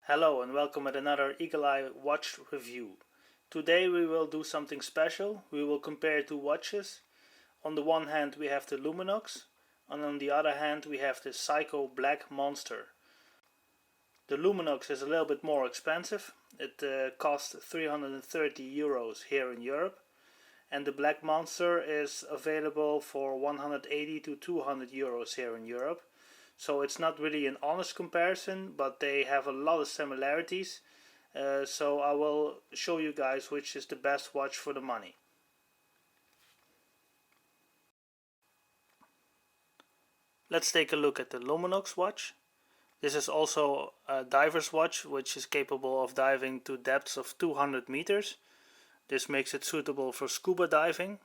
Hello and welcome at another Eagle Eye watch review. Today we will do something special. We will compare two watches. On the one hand we have the Luminox and on the other hand we have the Seiko Blackmonster. The Luminox is a little bit more expensive. It costs 330 euros here in Europe, and the Blackmonster is available for 180 to 200 euros here in Europe. So it's not really an honest comparison, but they have a lot of similarities. So I will show you guys which is the best watch for the money. Let's take a look at the Luminox watch. This is also a diver's watch which is capable of diving to depths of 200 meters. This makes it suitable for scuba diving.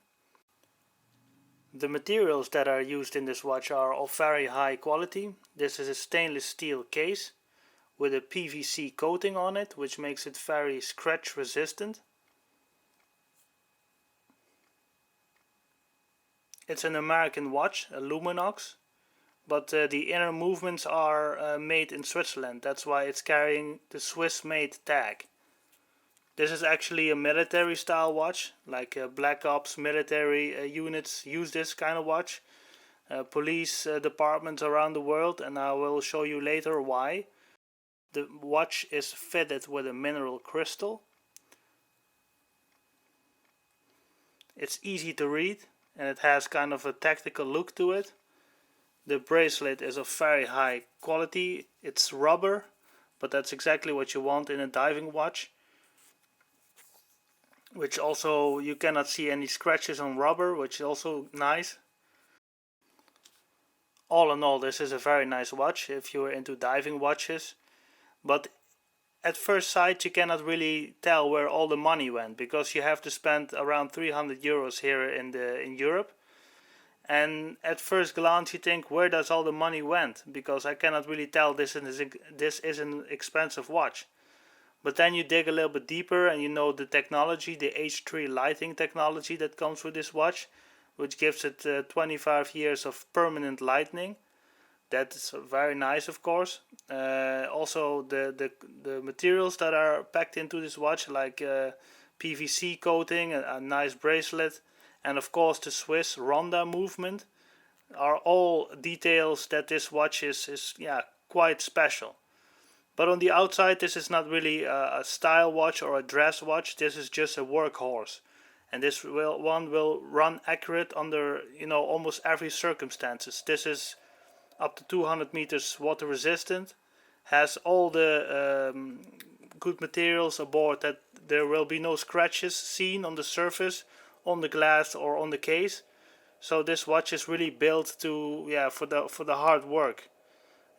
The materials that are used in this watch are of very high quality. This is a stainless steel case with a PVC coating on it, which makes it very scratch resistant. It's an American watch, a Luminox, but the inner movements are made in Switzerland. That's why it's carrying the Swiss-made tag. This is actually a military style watch, like Blackops military units use this kind of watch. Police departments around the world, and I will show you later why. The watch is fitted with a mineral crystal. It's easy to read and it has kind of a tactical look to it. The bracelet is of very high quality. It's rubber, but that's exactly what you want in a diving watch. Which also, you cannot see any scratches on rubber, which is also nice. All in all, this is a very nice watch if you're into diving watches. But at first sight you cannot really tell where all the money went, because you have to spend around 300 euros here in Europe. And at first glance you think, where does all the money went? Because I cannot really tell this is an expensive watch. But then you dig a little bit deeper and you know the technology, the H3 lighting technology that comes with this watch, which gives it 25 years of permanent lighting. That's very nice, of course. Also the materials that are packed into this watch, like PVC coating, a nice bracelet, and of course the Swiss Ronda movement, are all details that this watch is quite special. But on the outside, this is not really a style watch or a dress watch. This is just a workhorse, and this one will run accurate under almost every circumstances. This is up to 200 meters water resistant, has all the good materials aboard that there will be no scratches seen on the surface, on the glass or on the case. So this watch is really built to for the hard work,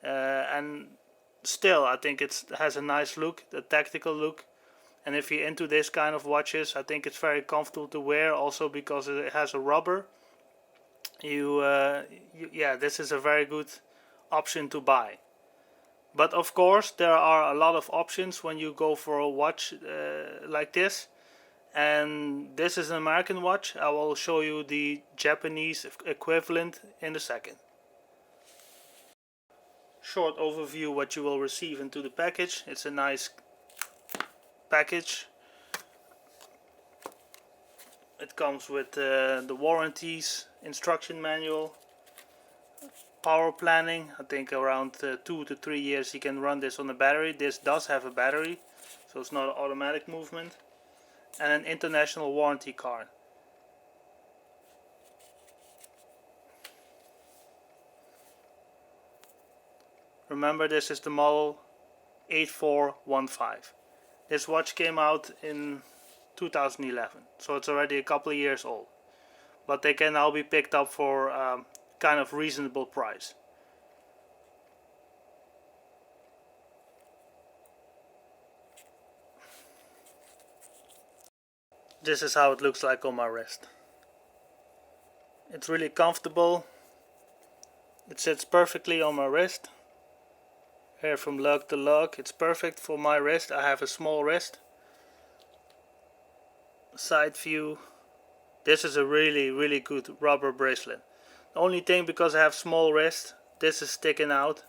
and still I think it has a nice look, the tactical look. And if you're into this kind of watches, I think it's very comfortable to wear, also because it has a rubber. This is a very good option to buy. But of course there are a lot of options when you go for a watch like this. And this is an American watch. I will show you the Japanese equivalent in a second. Short overview what you will receive into the package. It's a nice package. It comes with the warranties, instruction manual, power planning. I think around 2 to 3 years you can run this on a battery. This does have a battery, so it's not automatic movement. And an international warranty card. Remember, this is the model 8415. This watch came out in 2011, so it's already a couple of years old. But they can now be picked up for kind of reasonable price. This is how it looks like on my wrist. It's really comfortable. It sits perfectly on my wrist. Here from lug to lug, it's perfect for my wrist. I have a small wrist. Side view. This is a really good rubber bracelet. The only thing, because I have small wrist, this is sticking out.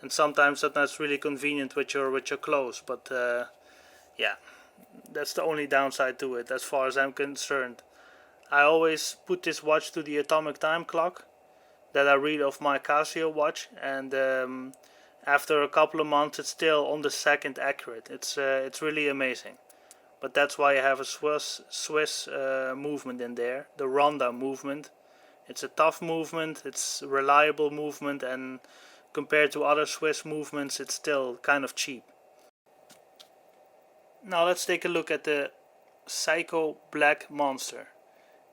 and sometimes that's not really convenient with your clothes. But yeah, that's the only downside to it as far as I'm concerned. I always put this watch to the atomic time clock that I read off my Casio watch, and after a couple of months it's still on the second accurate. It's really amazing. But that's why I have a Swiss movement in there, the Ronda movement. It's a tough movement, it's a reliable movement, and compared to other Swiss movements it's still kind of cheap. Now let's take a look at the Seiko Blackmonster.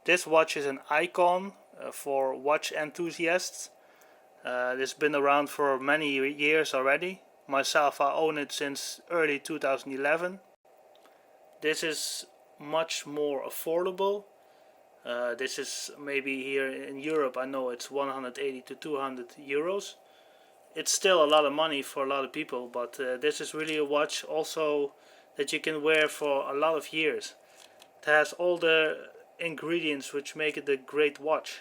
This watch is an icon for watch enthusiasts. It's been around for many years already. Myself, I own it since early 2011. This is much more affordable. This is maybe here in Europe, I know it's 180 to 200 euros. It's still a lot of money for a lot of people, but this is really a watch also that you can wear for a lot of years. It has all the ingredients which make it a great watch.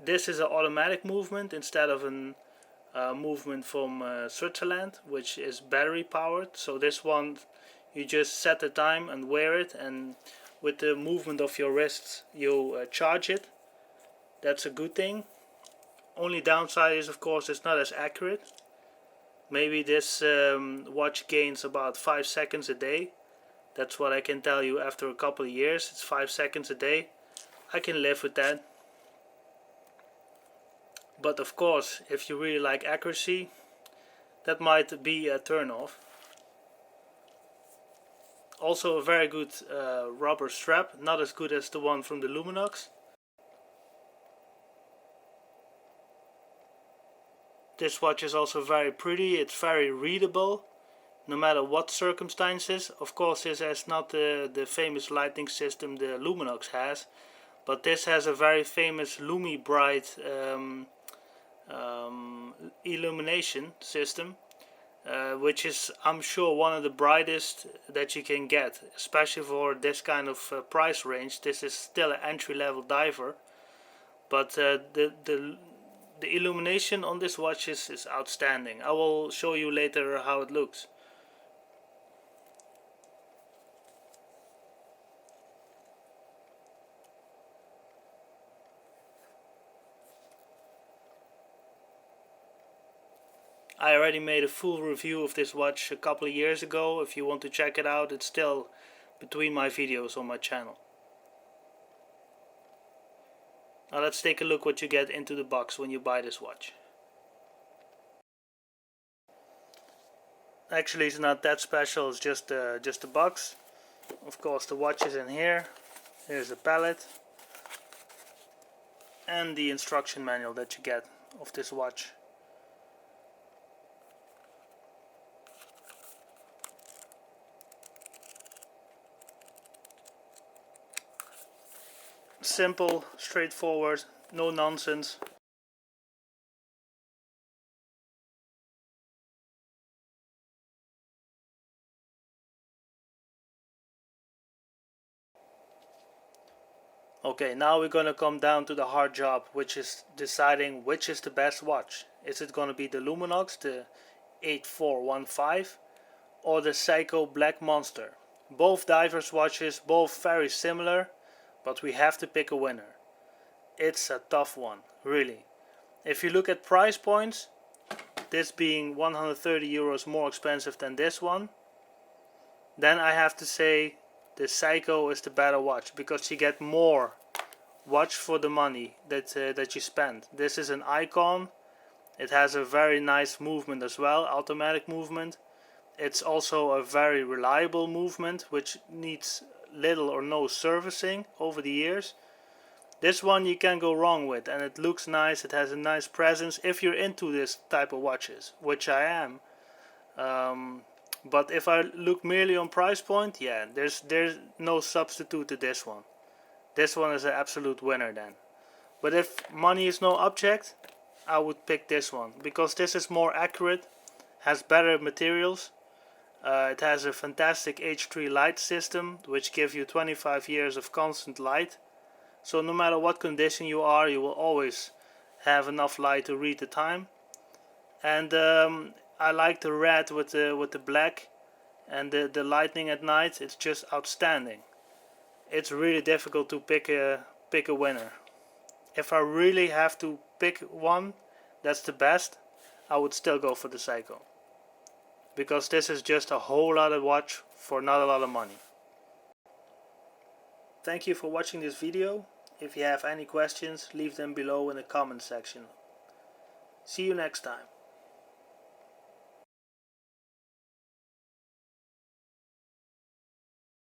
This is an automatic movement instead of a movement from Switzerland, which is battery powered. So this one, you just set the time and wear it, and with the movement of your wrists you charge it. That's a good thing. Only downside is, of course, it's not as accurate. Maybe this watch gains about 5 seconds a day. That's what I can tell you after a couple of years. It's 5 seconds a day. I can live with that. But of course, if you really like accuracy, that might be a turn off. Also a very good rubber strap, not as good as the one from the Luminox. This watch is also very pretty, it's very readable, no matter what circumstances. Of course this has not the famous lighting system the Luminox has, but this has a very famous Lumi Bright illumination system, which is, I'm sure, one of the brightest that you can get, especially for this kind of price range. This is still an entry-level diver, but the illumination on this watch is outstanding. I will show you later how it looks. I already made a full review of this watch a couple of years ago. If you want to check it out, it's still between my videos on my channel. Now let's take a look what you get into the box when you buy this watch. Actually, it's not that special, it's just a box. Of course the watch is in here. Here's a palette and the instruction manual that you get of this watch. Simple, straightforward, no nonsense. Okay, now we're gonna come down to the hard job, which is deciding which is the best watch. Is it gonna be the Luminox, the 8415, or the Seiko Blackmonster? Both divers watches, both very similar, but we have to pick a winner. It's a tough one, really. If you look at price points, this being 130 euros more expensive than this one, then I have to say the Seiko is the better watch, because you get more watch for the money that you spend. This is an icon. It has a very nice movement as well, automatic movement. It's also a very reliable movement, which needs little or no servicing over the years. This one you can't go wrong with, and it looks nice. It has a nice presence if you're into this type of watches, which I am. But if I look merely on price point, yeah, there's no substitute to this one. This one is an absolute winner then. But if money is no object, I would pick this one, because this is more accurate, has better materials. It has a fantastic H3 light system, which gives you 25 years of constant light. So no matter what condition you are, you will always have enough light to read the time. And I like the red with the black and the lightning at night. It's just outstanding. It's really difficult to pick a winner. If I really have to pick one that's the best, I would still go for the Seiko, because this is just a whole lot of watch for not a lot of money. Thank you for watching this video. If you have any questions, leave them below in the comment section. See you next time.